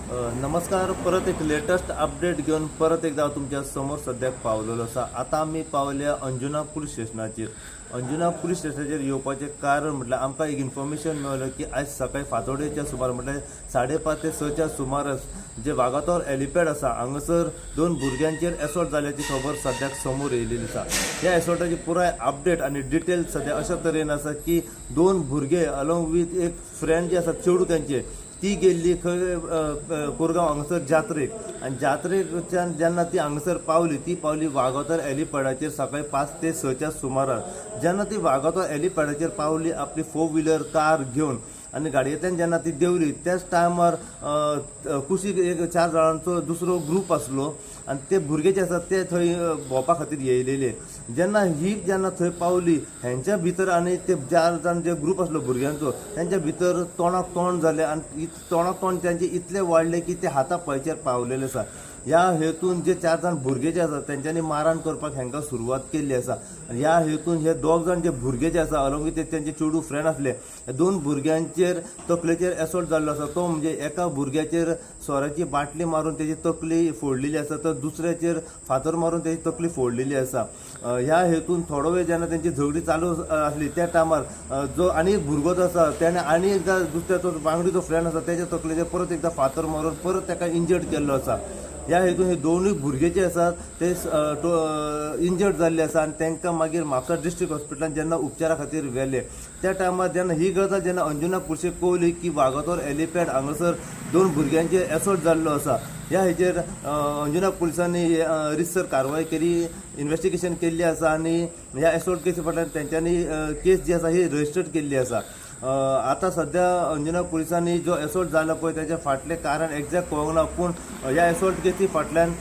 नमस्कार. परत एक लेटेस्ट अपडेट घेऊन परत एकदा तुमच्या समोर सध्या पावलेलो आसा. आता आम्ही पावल्या अंजुना पुलीस स्टेशनाचेर. अंजुना पुलीस स्टेशनाचेर येवपाचें कारण म्हटल्यार आमकां एक इन्फॉर्मेशन मेळ्ळें की आयज सकाळी फांतोडेच्या सुमार म्हटल्यार 5:30 ते 6च्या सुमारास जे वागातोर हेलिपॅड आसा हांगासर 2 भुरग्यांचेर एसॉल्ट जाल्याची खबर सद्याक समोर येयलेली आसा. ह्या एसॉल्टाची पुराय अपडेट आनी डिटेल्स सद्या अशा तरेन आसा की 2 भुरगे अलॉंग वीथ एक फ्रेंड जे आसा चेडू त्यांचे ती गेल्ली खंय कोरगांव हांगासर जात्रेक. आनी जात्रेच्यान जेन्ना ती हांगासर पावली ती पावली वागातोर हेलिपॅडाचेर सकाळी 5 ते 6च्या सुमारार. जेन्ना ती वागातोर हेलिपॅडाचेर पावली आपली 4 व्हिलर कार घेवन आनी गाडयेंतल्यान जेन्ना ती देंवली त्याच टायमार कुशीक एक 4 जाणांचो दुसरो ग्रूप आसलो आनी ते भुरगे जे आसात ते थंय भोंवपा खातीर येयलेले. जेन्ना थंय पावली हेंच्या भितर आनी ते 4 जाण जे ग्रूप आसलो भुरग्यांचो त्यांच्या भितर तोंडाक तोंड जाले आनी तोंडाक तोंड त्यांचे इतले वाडले की ते हाता पांयचेर पावलेले आसा. ह्या हेतून जे 4 जाण भुरगे जे आसात तेंच्यांनी मारहाण करपाक हेंकां सुरवात केल्ली आसा. ह्या हेतून हे 2 जाण जे भुरगे जे आसा अलॉंग विथ तेंचे चेडू फ्रेंड आसले हे 2 भुरग्यांचेर तकलेचेर एसॉल्ट जाल्लो आसा. तो म्हणजे एका भुरग्याचेर सोऱ्याची बाटली मारून तेजी तकली फोडलेली आसा तर दुसऱ्याचेर फातर मारून तेजी तकली फोडलेली आसा. ह्या हेतून थोडो वेळ जेन्ना तेंची झगडी चालू आसली त्या टायमार जो आनी एक भुरगो जो आसा त्याने आनी एकदा दुसऱ्याचो वांगडी जो फ्रेंड आसा तेच्या तकलेचेर परत एकदा फातर मारून परत ताका इंजर्ड केल्लो आसा. ह्या हेतून हे दोनूय भुरगे जे आसात ते इंजर्ड जाल्ले आसा आनी तांकां मागीर म्हापसा डिस्ट्रिक्ट हॉस्पिटलांत जेन्ना उपचारा खातीर व्हेले त्या टायमार जेन्ना ही गजाल जेन्ना अंजुना पुलिशेक कळली की वागातोर हेलिपॅड हांगासर 2 भुरग्यांचेर एसॉल्ट जाल्लो आसा. ह्या हेचेर अंजुना पुलिसांनी रितसर कारवाय केली, इन्व्हेस्टिगेशन केल्ली आसा आनी ह्या एसॉल्ट केसी फाटल्यान तेंच्यांनी केस जी आसा ही रजिस्टर्ड केल्ली आसा. आता सध्या अंजुना पुलिसांनी जो एसॉल्ट जाला पळय त्याचे फाटले कारण एक्झॅक्ट कळोंक ना पूण ह्या एसॉल्ट केसी फाटल्यान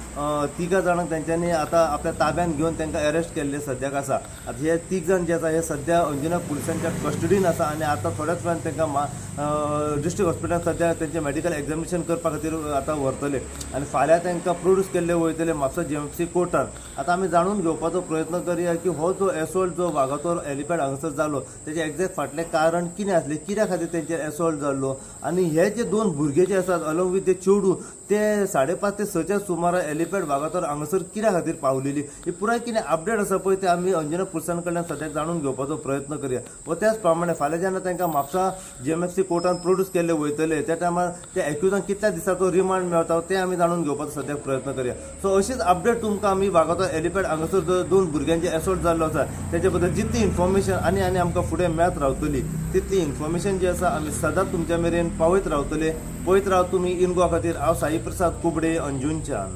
3 जाणांक तेंच्यांनी आता आपल्या ताब्यात घेवन तांकां अरेस्ट केल्ले सद्याक आसा. आता हे 3 जाण जे आसा हे सध्या अंजुना पुलिसांच्या कस्टडीन आसा आनी आता थोड्याच वेळान तांकां डिस्ट्रिक्ट हॉस्पिटलांत सध्या तेंचे मेडिकल एक्झामिनेशन करपा खातीर आता व्हरतले आनी फाल्यां तांकां प्रोड्यूस केल्ले वयतले म्हापसा GMC कोर्टान. आता आमी जाणून घेवपाचो प्रयत्न करया की हो जो एसॉल्ट जो वागातोर हेलिपॅड हांगासर जालो तेचे एक्झॅक्ट फाटले कारण कितें आसले, कित्या खातीर तेंचेर एसॉल्ट जाल्लो आनी हे जे 2 भुरगे जे आसात अलॉंग विथ ते चेडू ते 5:30 ते 6च्या सुमारार हेलिपॅड वागातोर हांगासर कित्या खातीर पावलेली ही पुराय कितें अपडेट आसा पळय ते आमी अंजुना पुलिसां कडल्यान सद्याक जाणून घेवपाचो प्रयत्न करया. व त्याच प्रमाणे फाल्यां जेन्ना तांकां म्हापसा GMC कोर्टान प्रोड्यूस केल्ले वयतले त्या टायमार ते एक्युजांक कितल्या दिसाचो रिमांड मेळटा ते आमी जाणून घेवपाचो सद्याक प्रयत्न करया. सो अशीच अपडेट तुमकां आमी वागातोर हेलिपॅड हांगासर जो 2 भुरग्यांचे एसॉल्ट जाल्लो आसा तेचे बद्दल जितली इन्फॉर्मेशन आनी आमकां फुडें मेळत रावतली तितली इन्फॉर्मेशन जी आसा आमी सदांच तुमच्या मेरेन पावयत रावतले. पळयत राव तुमी इन गोवा खातीर. हांव साई प्रसाद कुबडे अंजुनच्यान.